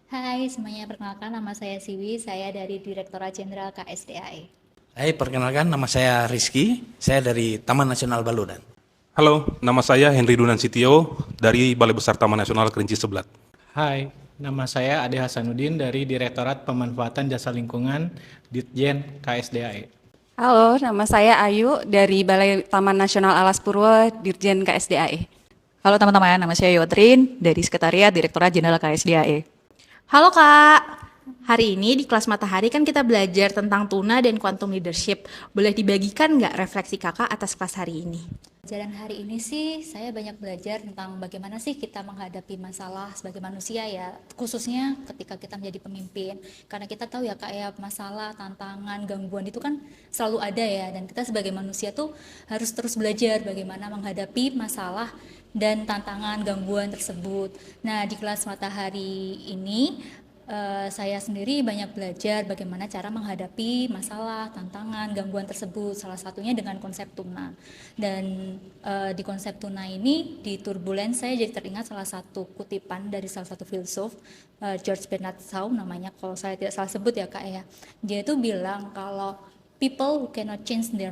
Hai semuanya, perkenalkan nama saya Siwi, saya dari Direktorat Jenderal KSDAE. Hai, perkenalkan nama saya Rizky, saya dari Taman Nasional Baluran. Halo, nama saya Henry Dunan Sitio dari Balai Besar Taman Nasional Kerinci Seblat. Hai, nama saya Ade Hasanuddin dari Direktorat Pemanfaatan Jasa Lingkungan Ditjen KSDAE. Halo, nama saya Ayu dari Balai Taman Nasional Alas Purwo, Dirjen KSDAE. Halo teman-teman, nama saya Yotrin dari Sekretariat Direktorat Jenderal KSDAE. Halo Kak, hari ini di kelas Matahari kan kita belajar tentang tuna dan quantum leadership. Boleh dibagikan nggak refleksi kakak atas kelas hari ini? Pelajaran hari ini sih saya banyak belajar tentang bagaimana sih kita menghadapi masalah sebagai manusia ya, khususnya ketika kita menjadi pemimpin. Karena kita tahu ya Kak ya, masalah, tantangan, gangguan itu kan selalu ada ya, dan kita sebagai manusia tuh harus terus belajar bagaimana menghadapi masalah dan tantangan gangguan tersebut. Nah, di kelas Matahari ini saya sendiri banyak belajar bagaimana cara menghadapi masalah, tantangan, gangguan tersebut. Salah satunya dengan konsep tuna. Dan di konsep tuna ini, di Turbulence, saya jadi teringat salah satu kutipan dari salah satu filsuf, George Bernard Shaw namanya, kalau saya tidak salah sebut ya Kak ya. Dia itu bilang kalau people who cannot change their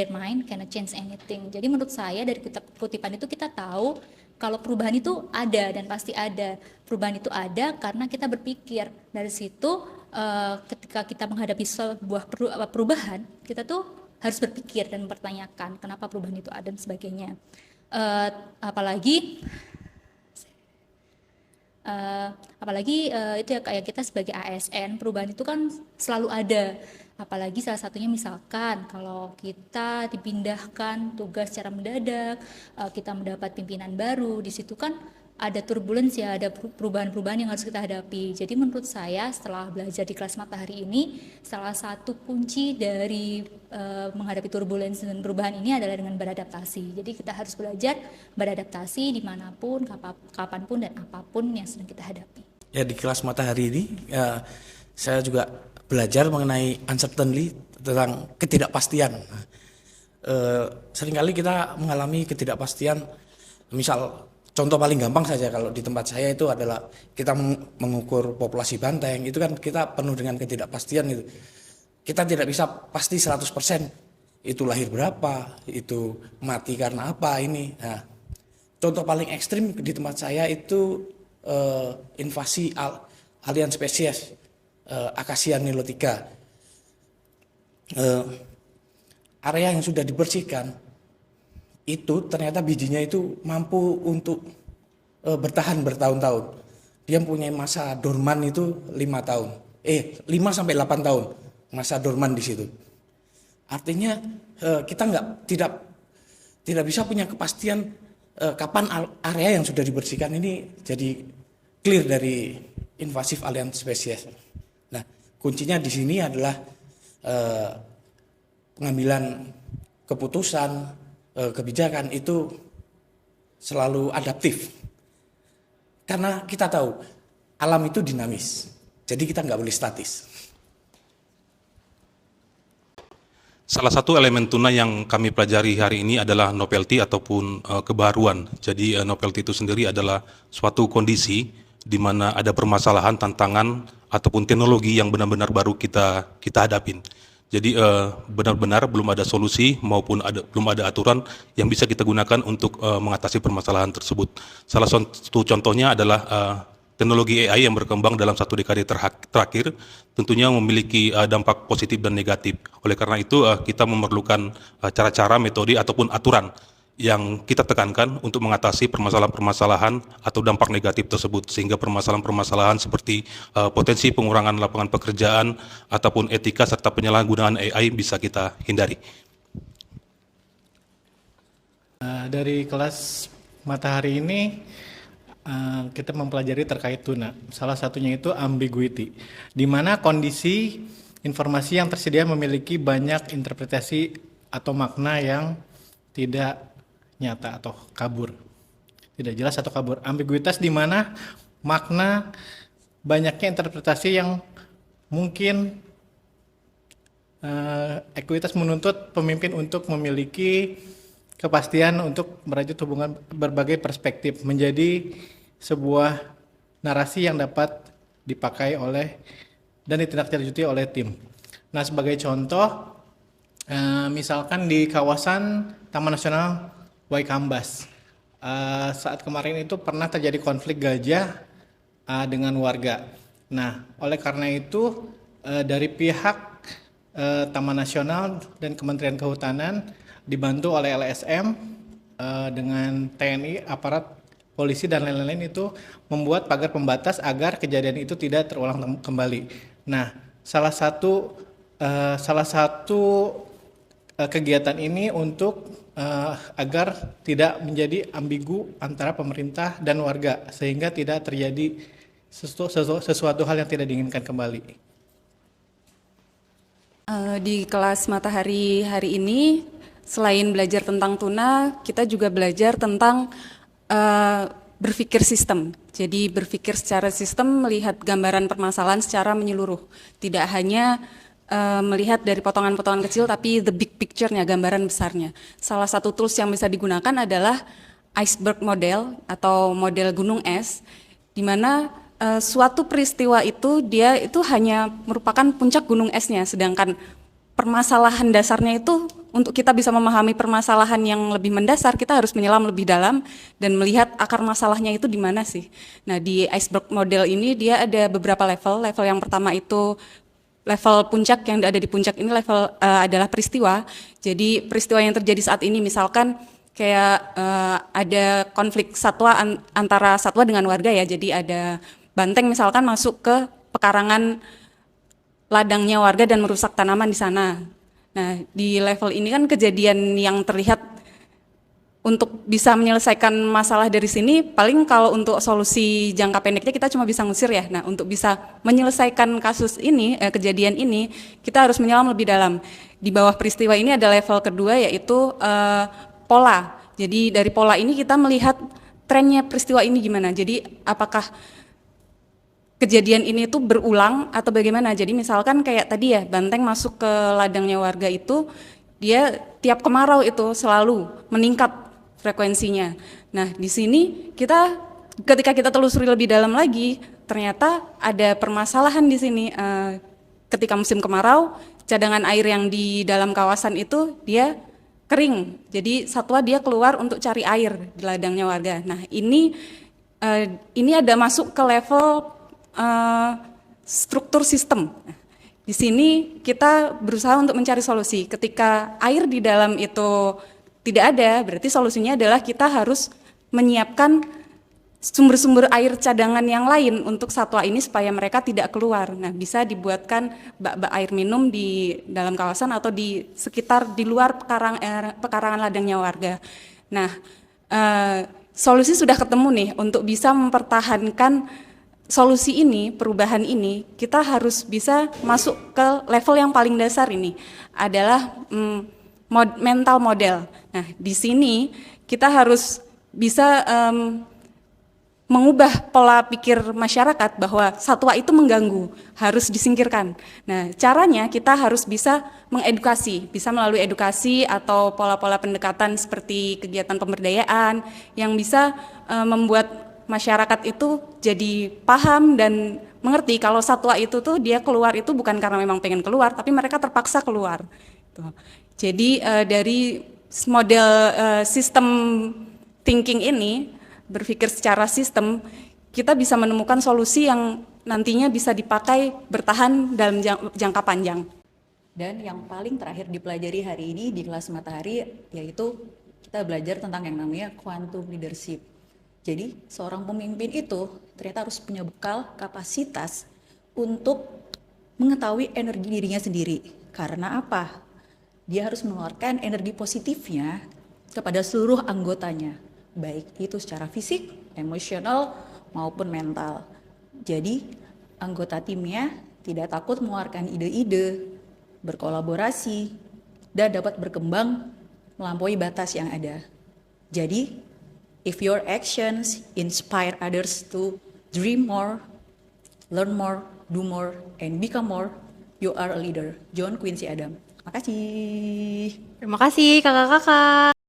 mind cannot change anything. Jadi menurut saya dari kutipan itu kita tahu kalau perubahan itu ada dan pasti ada. Perubahan itu ada karena kita berpikir. Dari situ ketika kita menghadapi sebuah perubahan, kita tuh harus berpikir dan mempertanyakan kenapa perubahan itu ada dan sebagainya. Apalagi itu ya kayak kita sebagai ASN, perubahan itu kan selalu ada. Apalagi salah satunya misalkan kalau kita dipindahkan tugas secara mendadak, kita mendapat pimpinan baru, di situ kan ada turbulence ya, ada perubahan-perubahan yang harus kita hadapi. Jadi menurut saya setelah belajar di kelas Matahari ini, salah satu kunci dari menghadapi turbulence dan perubahan ini adalah dengan beradaptasi. Jadi kita harus belajar beradaptasi dimanapun, kapanpun, dan apapun yang sedang kita hadapi. Ya, di kelas Matahari ini saya juga belajar mengenai uncertainty, tentang ketidakpastian. Seringkali kita mengalami ketidakpastian, misal contoh paling gampang saja kalau di tempat saya itu adalah kita mengukur populasi banteng, itu kan kita penuh dengan ketidakpastian itu. Kita tidak bisa pasti 100% itu lahir berapa, itu mati karena apa ini. Nah, contoh paling ekstrim di tempat saya itu invasi alien spesies Acacia nilotica. Area yang sudah dibersihkan itu ternyata bijinya itu mampu untuk bertahan bertahun-tahun. Dia punya masa dorman itu 5 sampai 8 tahun masa dorman di situ. Artinya kita tidak bisa punya kepastian kapan area yang sudah dibersihkan ini jadi clear dari invasif alien spesies. Nah, kuncinya di sini adalah pengambilan keputusan, kebijakan itu selalu adaptif. Karena kita tahu alam itu dinamis, jadi kita nggak boleh statis. Salah satu elemen tuna yang kami pelajari hari ini adalah novelty ataupun kebaruan. Jadi novelty itu sendiri adalah suatu kondisi di mana ada permasalahan, tantangan ataupun teknologi yang benar-benar baru kita hadapin. Jadi benar-benar belum ada solusi maupun belum ada aturan yang bisa kita gunakan untuk mengatasi permasalahan tersebut. Salah satu contohnya adalah teknologi AI yang berkembang dalam satu dekade terakhir tentunya memiliki dampak positif dan negatif. Oleh karena itu kita memerlukan cara-cara, metode ataupun aturan yang kita tekankan untuk mengatasi permasalahan-permasalahan atau dampak negatif tersebut, sehingga permasalahan-permasalahan seperti potensi pengurangan lapangan pekerjaan ataupun etika serta penyalahgunaan AI bisa kita hindari. Dari kelas Matahari ini kita mempelajari terkait tuna. Salah satunya itu ambiguity, di mana kondisi informasi yang tersedia memiliki banyak interpretasi atau makna yang tidak nyata atau kabur, tidak jelas atau kabur. Ambiguitas di mana makna banyaknya interpretasi yang mungkin ekuitas menuntut pemimpin untuk memiliki kepastian untuk merajut hubungan berbagai perspektif menjadi sebuah narasi yang dapat dipakai oleh dan ditindaklanjuti oleh tim. Nah, sebagai contoh, misalkan di kawasan Taman Nasional Waikambas, saat kemarin itu pernah terjadi konflik gajah dengan warga. Nah, oleh karena itu dari pihak Taman Nasional dan Kementerian Kehutanan dibantu oleh LSM dengan TNI, aparat polisi dan lain-lain itu membuat pagar pembatas agar kejadian itu tidak terulang kembali. Nah, salah satu kegiatan ini untuk agar tidak menjadi ambigu antara pemerintah dan warga sehingga tidak terjadi sesuatu hal yang tidak diinginkan kembali. Di kelas Matahari hari ini, selain belajar tentang tuna, kita juga belajar tentang berpikir sistem. Jadi berpikir secara sistem, melihat gambaran permasalahan secara menyeluruh. Tidak hanya melihat dari potongan-potongan kecil, tapi the big picture-nya, gambaran besarnya. Salah satu tools yang bisa digunakan adalah iceberg model atau model gunung es, di mana suatu peristiwa itu dia itu hanya merupakan puncak gunung esnya, sedangkan permasalahan dasarnya itu untuk kita bisa memahami permasalahan yang lebih mendasar, kita harus menyelam lebih dalam dan melihat akar masalahnya itu di mana sih. Nah, di iceberg model ini dia ada beberapa level. Level yang pertama itu level puncak, yang ada di puncak ini level adalah peristiwa. Jadi peristiwa yang terjadi saat ini misalkan kayak ada konflik satwa antara satwa dengan warga ya. Jadi ada banteng misalkan masuk ke pekarangan ladangnya warga dan merusak tanaman di sana. Nah, di level ini kan kejadian yang terlihat untuk bisa menyelesaikan masalah dari sini, paling kalau untuk solusi jangka pendeknya kita cuma bisa ngusir ya. Nah, untuk bisa menyelesaikan kasus ini, kejadian ini, kita harus menyelam lebih dalam. Di bawah peristiwa ini ada level kedua yaitu pola. Jadi dari pola ini kita melihat trennya peristiwa ini gimana. Jadi apakah kejadian ini tuh berulang atau bagaimana. Jadi misalkan kayak tadi ya, banteng masuk ke ladangnya warga itu, dia tiap kemarau itu selalu meningkat frekuensinya. Nah, di sini ketika kita telusuri lebih dalam lagi, ternyata ada permasalahan di sini. Ketika musim kemarau, cadangan air yang di dalam kawasan itu dia kering. Jadi satwa dia keluar untuk cari air di ladangnya warga. Nah, ini ada masuk ke level struktur sistem. Di sini kita berusaha untuk mencari solusi. Ketika air di dalam itu tidak ada, berarti solusinya adalah kita harus menyiapkan sumber-sumber air cadangan yang lain untuk satwa ini supaya mereka tidak keluar. Nah, bisa dibuatkan bak-bak air minum di dalam kawasan atau di sekitar di luar pekarangan ladangnya warga. Nah, solusi sudah ketemu nih untuk bisa mempertahankan solusi ini, perubahan ini, kita harus bisa masuk ke level yang paling dasar ini, adalah mental model. Nah, di sini kita harus bisa mengubah pola pikir masyarakat bahwa satwa itu mengganggu, harus disingkirkan. Nah, caranya kita harus bisa mengedukasi, bisa melalui edukasi atau pola-pola pendekatan seperti kegiatan pemberdayaan yang bisa membuat masyarakat itu jadi paham dan mengerti kalau satwa itu tuh dia keluar itu bukan karena memang pengen keluar, tapi mereka terpaksa keluar. Jadi dari model sistem thinking ini, berpikir secara sistem, kita bisa menemukan solusi yang nantinya bisa dipakai bertahan dalam jangka panjang. Dan yang paling terakhir dipelajari hari ini di kelas Matahari yaitu kita belajar tentang yang namanya quantum leadership. Jadi seorang pemimpin itu ternyata harus punya bekal kapasitas untuk mengetahui energi dirinya sendiri. Karena apa? Dia harus mengeluarkan energi positifnya kepada seluruh anggotanya, baik itu secara fisik, emosional, maupun mental. Jadi anggota timnya tidak takut mengeluarkan ide-ide, berkolaborasi, dan dapat berkembang melampaui batas yang ada. Jadi if your actions inspire others to dream more, learn more, do more, and become more, you are a leader. John Quincy Adams. Makasih. Terima kasih kakak-kakak.